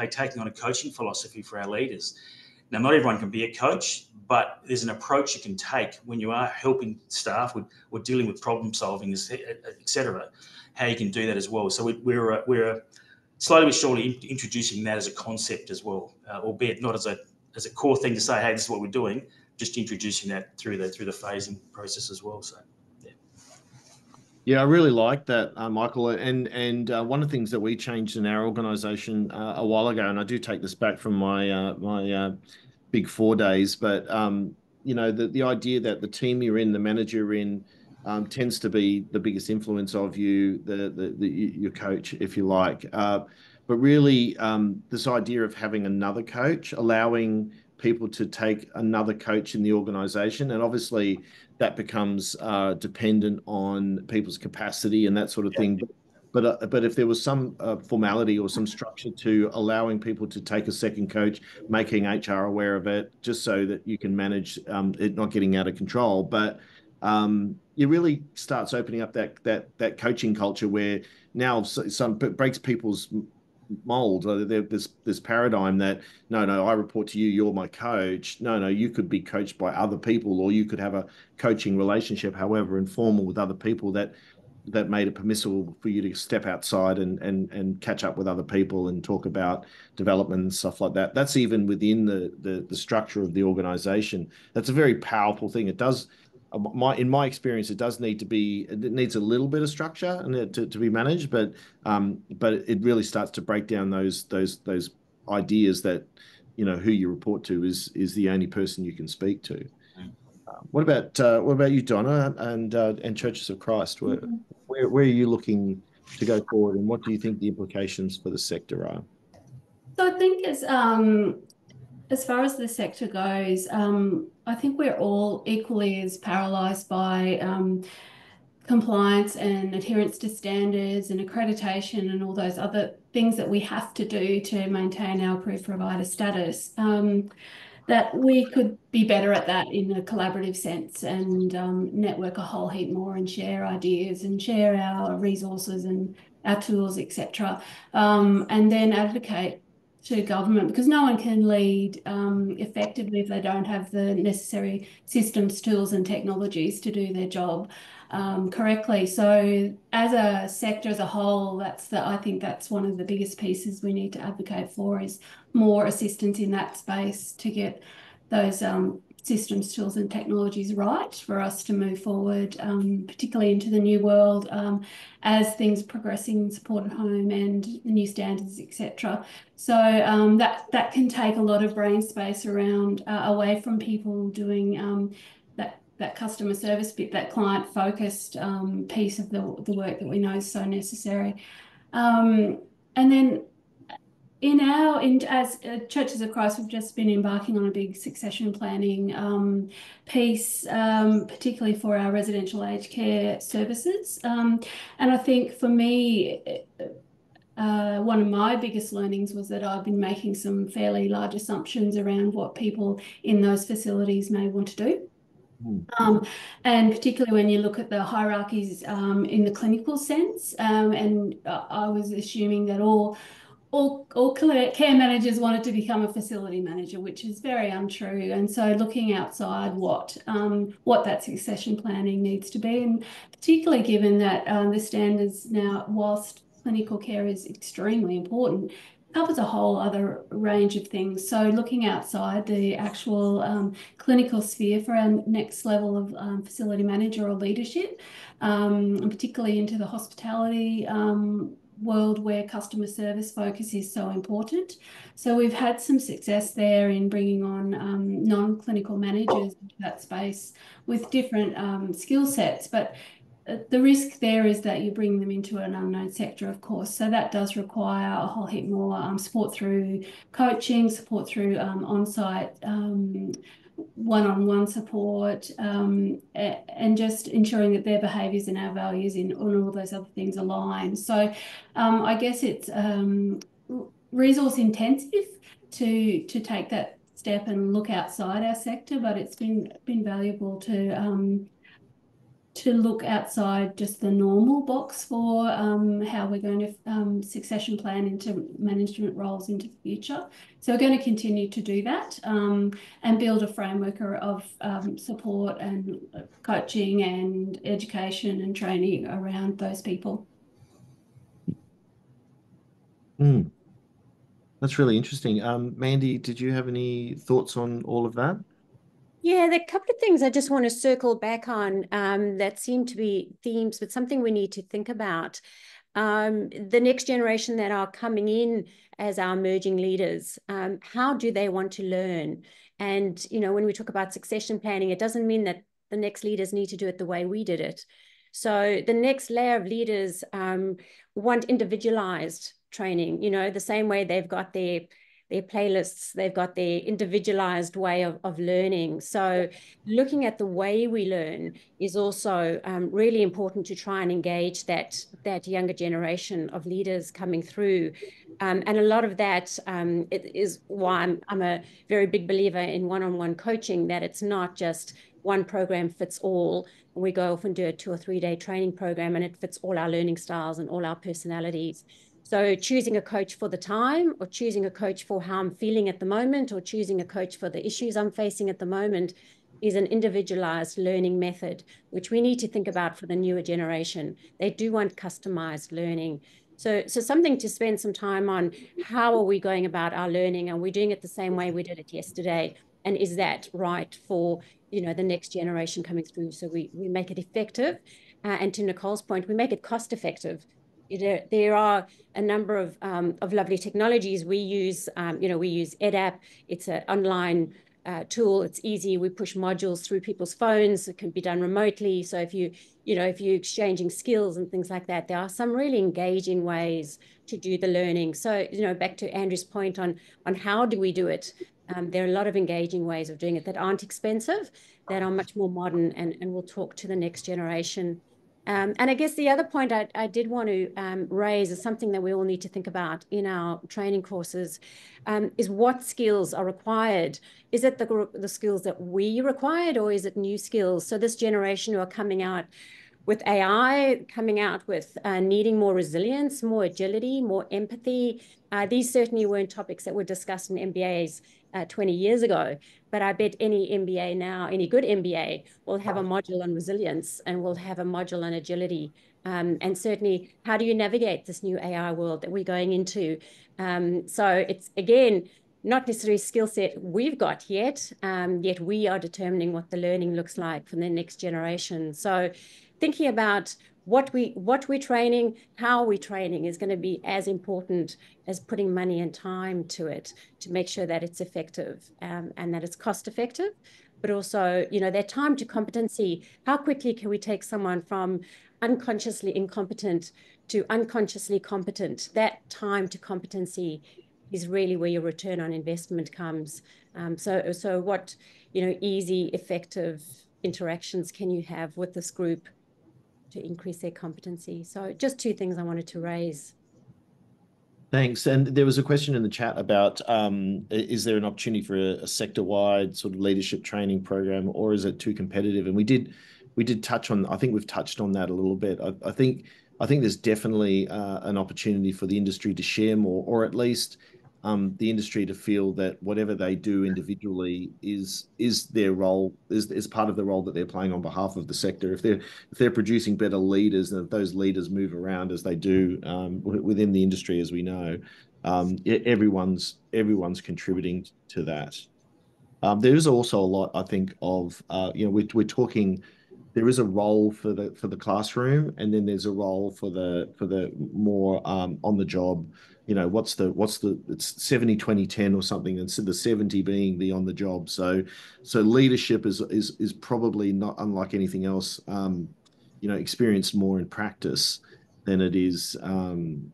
taking on a coaching philosophy for our leaders. Now, not everyone can be a coach, but there's an approach you can take when you are helping staff or dealing with problem solving, etc. How you can do that as well. So we're slowly but surely introducing that as a concept as well, albeit not as a core thing to say, hey, this is what we're doing. Just introducing that through the phasing process as well. So, yeah. Yeah, I really like that, Michael. And one of the things that we changed in our organisation a while ago, and I do take this back from my Big 4 days, but the idea that the team you're in, the manager you're in, tends to be the biggest influence of you, your coach, if you like. But but really this idea of having another coach, allowing people to take another coach in the organization. And obviously that becomes dependent on people's capacity and that sort of thing. But if there was some formality or some structure to allowing people to take a second coach, making HR aware of it, just so that you can manage it not getting out of control. But it really starts opening up that coaching culture where now some breaks people's mold. There's this paradigm that no, I report to you, you're my coach. No, you could be coached by other people, or you could have a coaching relationship, however informal, with other people that made it permissible for you to step outside and catch up with other people and talk about development and stuff like that. That's even within the structure of the organization. That's a very powerful thing. It does. In my experience, it does need to be. It needs a little bit of structure and to be managed, but it really starts to break down those ideas that who you report to is the only person you can speak to. What about you, Donna, and Churches of Christ? Where are you looking to go forward, and what do you think the implications for the sector are? So I think as far as the sector goes, I think we're all equally as paralysed by compliance and adherence to standards and accreditation and all those other things that we have to do to maintain our approved provider status. That we could be better at that in a collaborative sense and network a whole heap more and share ideas and share our resources and our tools, etc. And then advocate to government, because no one can lead effectively if they don't have the necessary systems, tools and technologies to do their job correctly. So as a sector as a whole, I think that's one of the biggest pieces we need to advocate for, is more assistance in that space to get those systems, tools and technologies right for us to move forward, particularly into the new world as things progressing, support at home and the new standards, etc. So that can take a lot of brain space around away from people doing that customer service bit, that client focused piece of the work that we know is so necessary. And then as Churches of Christ, we've just been embarking on a big succession planning piece, particularly for our residential aged care services. And I think for me, one of my biggest learnings was that I've been making some fairly large assumptions around what people in those facilities may want to do. And particularly when you look at the hierarchies in the clinical sense, and I was assuming that all care managers wanted to become a facility manager, which is very untrue. And so looking outside what that succession planning needs to be, and particularly given that the standards now, whilst clinical care is extremely important, covers a whole other range of things. So looking outside the actual clinical sphere for our next level of facility manager or leadership, and particularly into the hospitality world where customer service focus is so important. So we've had some success there in bringing on non-clinical managers into that space with different skill sets, but the risk there is that you bring them into an unknown sector, of course. So that does require a whole heap more support through coaching, support through on-site one-on-one support, and just ensuring that their behaviours and our values and all those other things align. So I guess it's resource intensive to take that step and look outside our sector, but it's been valuable to look outside just the normal box for how we're going to succession plan into management roles into the future. So we're going to continue to do that and build a framework of support and coaching and education and training around those people. That's really interesting. Mandy, did you have any thoughts on all of that? Yeah, there are a couple of things I just want to circle back on that seem to be themes, but something we need to think about. The next generation that are coming in as our emerging leaders, how do they want to learn? And, when we talk about succession planning, it doesn't mean that the next leaders need to do it the way we did it. So the next layer of leaders want individualized training, the same way they've got their playlists, they've got their individualized way of learning. So looking at the way we learn is also really important to try and engage that younger generation of leaders coming through. And a lot of that it is why I'm a very big believer in one-on-one coaching, that it's not just one program fits all. We go off and do a 2 or 3 day training program and it fits all our learning styles and all our personalities. So choosing a coach for the time, or choosing a coach for how I'm feeling at the moment, or choosing a coach for the issues I'm facing at the moment is an individualized learning method, which we need to think about for the newer generation. They do want customized learning. So something to spend some time on. How are we going about our learning? Are we doing it the same way we did it yesterday? And is that right for the next generation coming through? So we make it effective. And to Nicole's point, we make it cost effective. There are a number of lovely technologies we use. We use EdApp. It's an online tool. It's easy. We push modules through people's phones. It can be done remotely. So if you're exchanging skills and things like that, there are some really engaging ways to do the learning. So back to Andrew's point on how do we do it. There are a lot of engaging ways of doing it that aren't expensive, that are much more modern, and will talk to the next generation. And I guess the other point I did want to raise is something that we all need to think about in our training courses, is what skills are required. Is it the skills that we required, or is it new skills? So this generation who are coming out with AI, coming out with needing more resilience, more agility, more empathy. These certainly weren't topics that were discussed in MBAs 20 years ago, but I bet any MBA now, any good MBA will have a module on resilience and will have a module on agility. And certainly, how do you navigate this new AI world that we're going into? So it's, again, not necessarily skill set we've got yet we are determining what the learning looks like for the next generation. So thinking about what we're training, how we're training is going to be as important as putting money and time to it to make sure that it's effective and that it's cost effective, but also, their time to competency. How quickly can we take someone from unconsciously incompetent to unconsciously competent? That time to competency is really where your return on investment comes. So what, easy, effective interactions can you have with this group to increase their competency? So just 2 things I wanted to raise. Thanks. And there was a question in the chat about, is there an opportunity for a sector-wide sort of leadership training program, or is it too competitive? And we did touch on, I think we've touched on that a little bit. I think there's definitely an opportunity for the industry to share more, or at least the industry to feel that whatever they do individually is their role, is part of the role that they're playing on behalf of the sector. If they're producing better leaders, and if those leaders move around as they do within the industry, as we know, everyone's contributing to that. There is also a lot, I think, of we're talking. There is a role for the classroom, and then there's a role for the more on the job. It's 70-20-10 or something, and so the 70 being the on the job. So leadership is probably not unlike anything else, experienced more in practice than it is in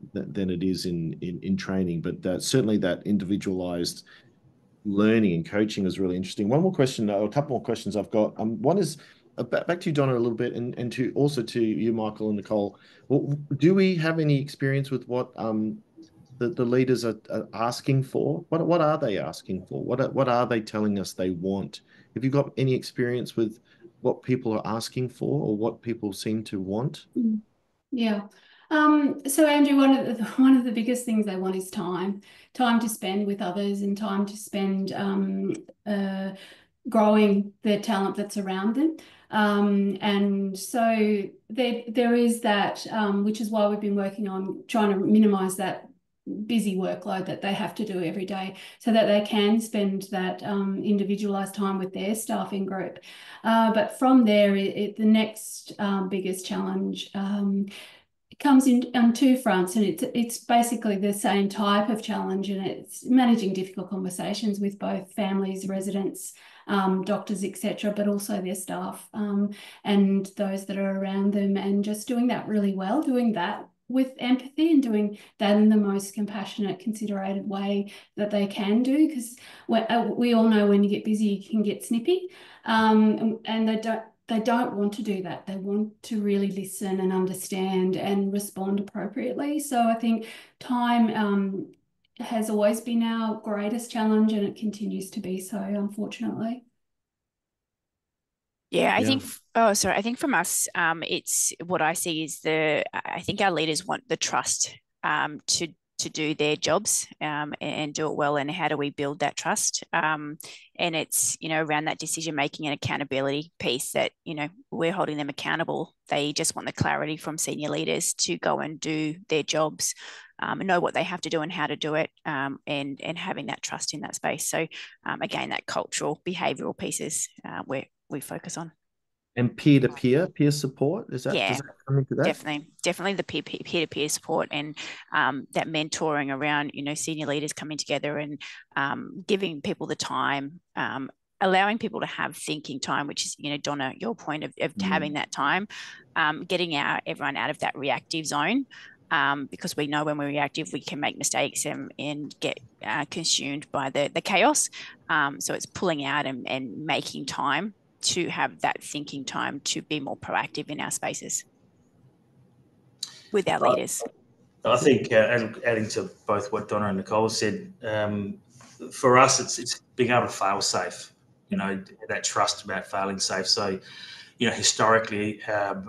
training. But certainly that individualized learning and coaching is really interesting. One more question, or a couple more questions I've got. One is back to you, Donna, a little bit, and to also to you, Michael and Nicole. Well, do we have any experience with what the leaders are asking for? What are they asking for? What are they telling us they want? Have you got any experience with what people are asking for, or what people seem to want? Yeah. So Andrew, one of the biggest things they want is time to spend with others, and time to spend growing the talent that's around them. And so there is that, which is why we've been working on trying to minimize that busy workload that they have to do every day, so that they can spend that individualized time with their staffing group. But from there, the next biggest challenge comes in on 2 fronts, and it's basically the same type of challenge, and it's managing difficult conversations with both families, residents, doctors, etc., but also their staff and those that are around them, and just doing that really well, doing that with empathy and doing that in the most compassionate, considerated way that they can do. Because we all know when you get busy, you can get snippy, and they don't want to do that. They want to really listen and understand and respond appropriately. So I think time has always been our greatest challenge, and it continues to be so, unfortunately. Yeah, I Yeah. think, I think from us, it's what I see is I think our leaders want the trust to do their jobs and do it well. And how do we build that trust? And it's, around that decision making and accountability piece that, we're holding them accountable. They just want the clarity from senior leaders to go and do their jobs, and know what they have to do and how to do it, and having that trust in that space. So again, that cultural, behavioural pieces where we focus on. And peer support, does Yeah, that come into that? definitely the peer-to-peer support, and that mentoring around, senior leaders coming together and giving people the time, allowing people to have thinking time, which is, Donna, your point of having that time, getting everyone out of that reactive zone, because we know when we're reactive, we can make mistakes and get consumed by the chaos. So it's pulling out and making time to have that thinking time to be more proactive in our spaces with our leaders. I think adding to both what Donna and Nicole said, for us, it's being able to fail safe. That trust about failing safe. So, historically, our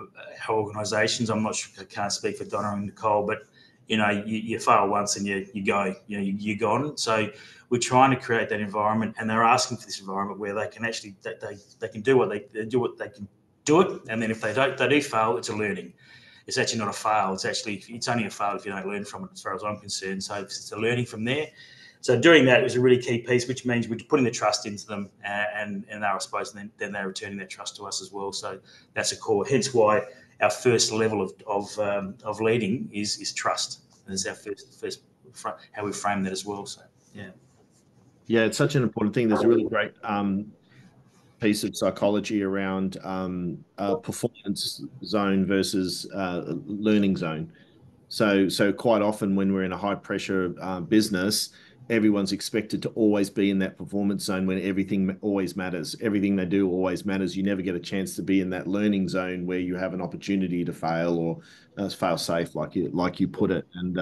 organisations, I'm not sure, I can't speak for Donna and Nicole, but you fail once and you go, you're gone. So we're trying to create that environment, and they're asking for this environment where they can actually they can do what they can do it, and then if they do fail, it's a learning. It's actually not a fail. It's only a fail if you don't learn from it, as far as I'm concerned. So it's a learning from there. So doing that was a really key piece, which means we're putting the trust into them, and they're, I suppose, then they're returning that trust to us as well. So that's a core. Hence why our first level of leading is trust. And it's our first how we frame that as well. So yeah, it's such an important thing. There's a really great piece of psychology around performance zone versus learning zone. So quite often when we're in a high pressure business, everyone's expected to always be in that performance zone when everything always matters. Everything they do always matters. You never get a chance to be in that learning zone where you have an opportunity to fail or fail safe, like you put it. And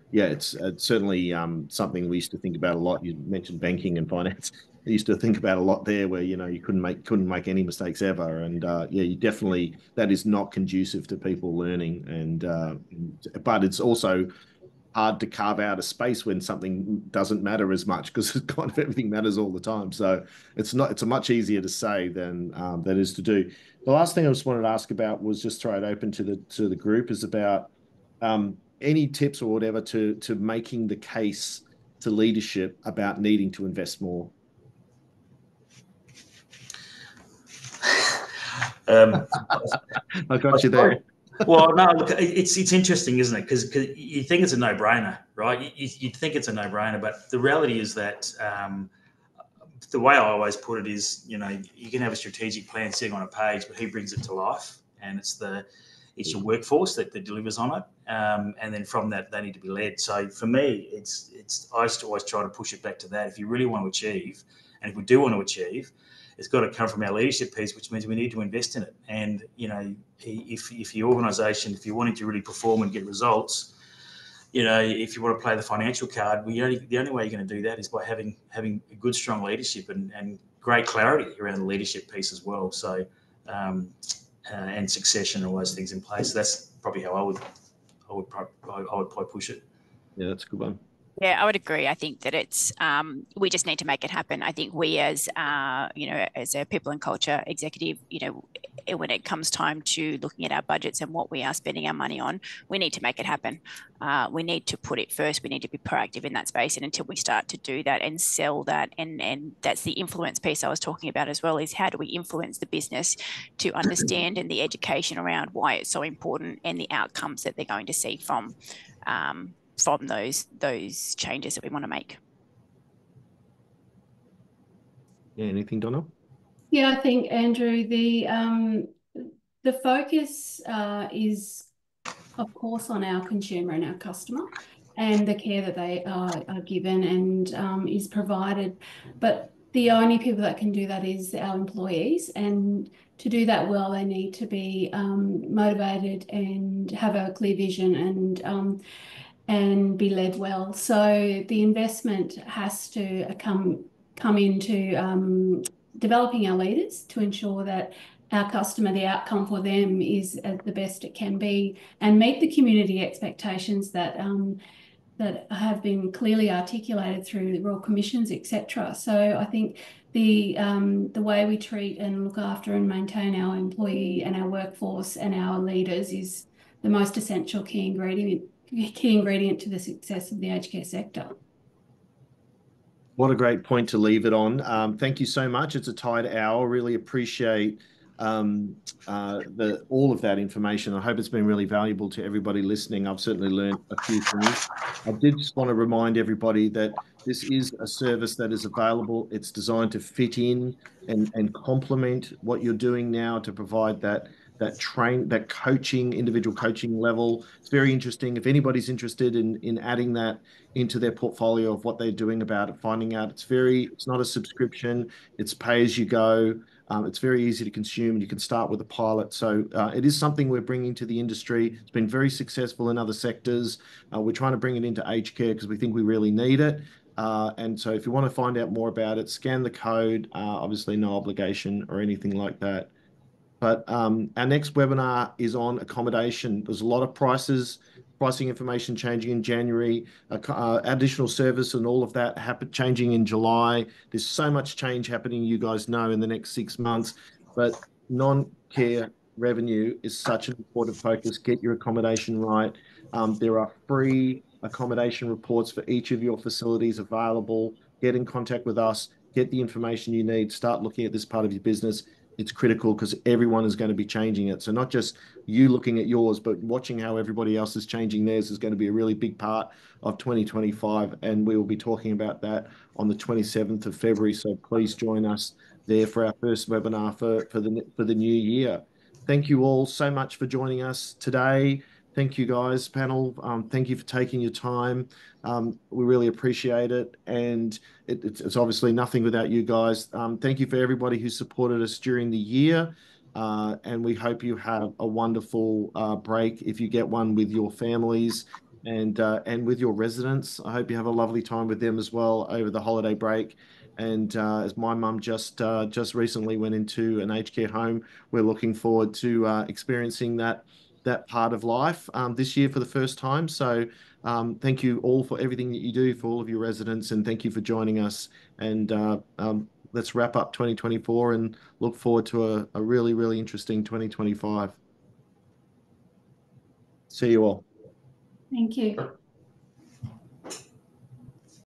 yeah, it's certainly something we used to think about a lot. You mentioned banking and finance. I used to think about a lot there where, you couldn't make any mistakes ever. And yeah, you definitely, that is not conducive to people learning. But it's also hard to carve out a space when something doesn't matter as much because kind of everything matters all the time. So it's a much easier to say than that is to do. The last thing I just wanted to ask about was just throw it open to the group is about any tips or whatever to making the case to leadership about needing to invest more. I got you there. Well, no, look, it's interesting, isn't it? Because you think it's a no-brainer, right? You think it's a no-brainer, but the reality is that the way I always put it is, you can have a strategic plan sitting on a page, but who brings it to life? And it's your workforce that delivers on it, and then from that they need to be led. So for me, I used to always try to push it back to that. If you really want to achieve, and if we do want to achieve, it's got to come from our leadership piece, which means we need to invest in it. And if your organisation, if you're wanting to really perform and get results, if you want to play the financial card, the only way you're going to do that is by having a good, strong leadership and great clarity around the leadership piece as well. So and succession and all those things in place. So that's probably how I would probably push it. Yeah, that's a good one. Yeah, I would agree. I think that it's we just need to make it happen. I think we as as a people and culture executive, when it comes time to looking at our budgets and what we are spending our money on, we need to make it happen. We need to put it first. We need to be proactive in that space. And until we start to do that and sell that, and that's the influence piece I was talking about as well, is how do we influence the business to understand and the education around why it's so important and the outcomes that they're going to see from those changes that we want to make. Yeah, anything, Donna? Yeah, I think, Andrew, the focus is of course, on our consumer and our customer and the care that they are given and is provided. But the only people that can do that is our employees. And to do that well, they need to be motivated and have a clear vision and be led well. So the investment has to come into developing our leaders to ensure that our customer, the outcome for them is the best it can be, and meet the community expectations that have been clearly articulated through the Royal Commissions, etc. So I think the way we treat and look after and maintain our employee and our workforce and our leaders is the most essential key ingredient to the success of the aged care sector. What a great point to leave it on. Thank you so much. It's a tight hour. Really appreciate all of that information. I hope it's been really valuable to everybody listening. I've certainly learned a few things. I did just want to remind everybody that this is a service that is available. It's designed to fit in and complement what you're doing now to provide that coaching, individual coaching level. It's very interesting. If anybody's interested in adding that into their portfolio of what they're doing about it, finding out it's not a subscription, it's pay as you go. It's very easy to consume, and you can start with a pilot. So it is something we're bringing to the industry. It's been very successful in other sectors. We're trying to bring it into aged care because we think we really need it. And so if you want to find out more about it, scan the code. Obviously, no obligation or anything like that. But our next webinar is on accommodation. There's a lot of pricing information changing in January, additional service and all of that changing in July. There's so much change happening, you guys know, in the next 6 months. But non-care revenue is such an important focus. Get your accommodation right. There are free accommodation reports for each of your facilities available. Get in contact with us. Get the information you need. Start looking at this part of your business. It's critical because everyone is going to be changing it. So not just you looking at yours, but watching how everybody else is changing theirs is going to be a really big part of 2025. And we will be talking about that on the 27th of February. So please join us there for our first webinar for the new year. Thank you all so much for joining us today. Thank you guys, panel. Thank you for taking your time. We really appreciate it. And it's obviously nothing without you guys. Thank you for everybody who supported us during the year. And we hope you have a wonderful break if you get one with your families and with your residents. I hope you have a lovely time with them as well over the holiday break. And as my mum just recently went into an aged care home, we're looking forward to experiencing that part of life this year for the first time. So thank you all for everything that you do for all of your residents, and thank you for joining us. And let's wrap up 2024 and look forward to a really, really interesting 2025. See you all. Thank you.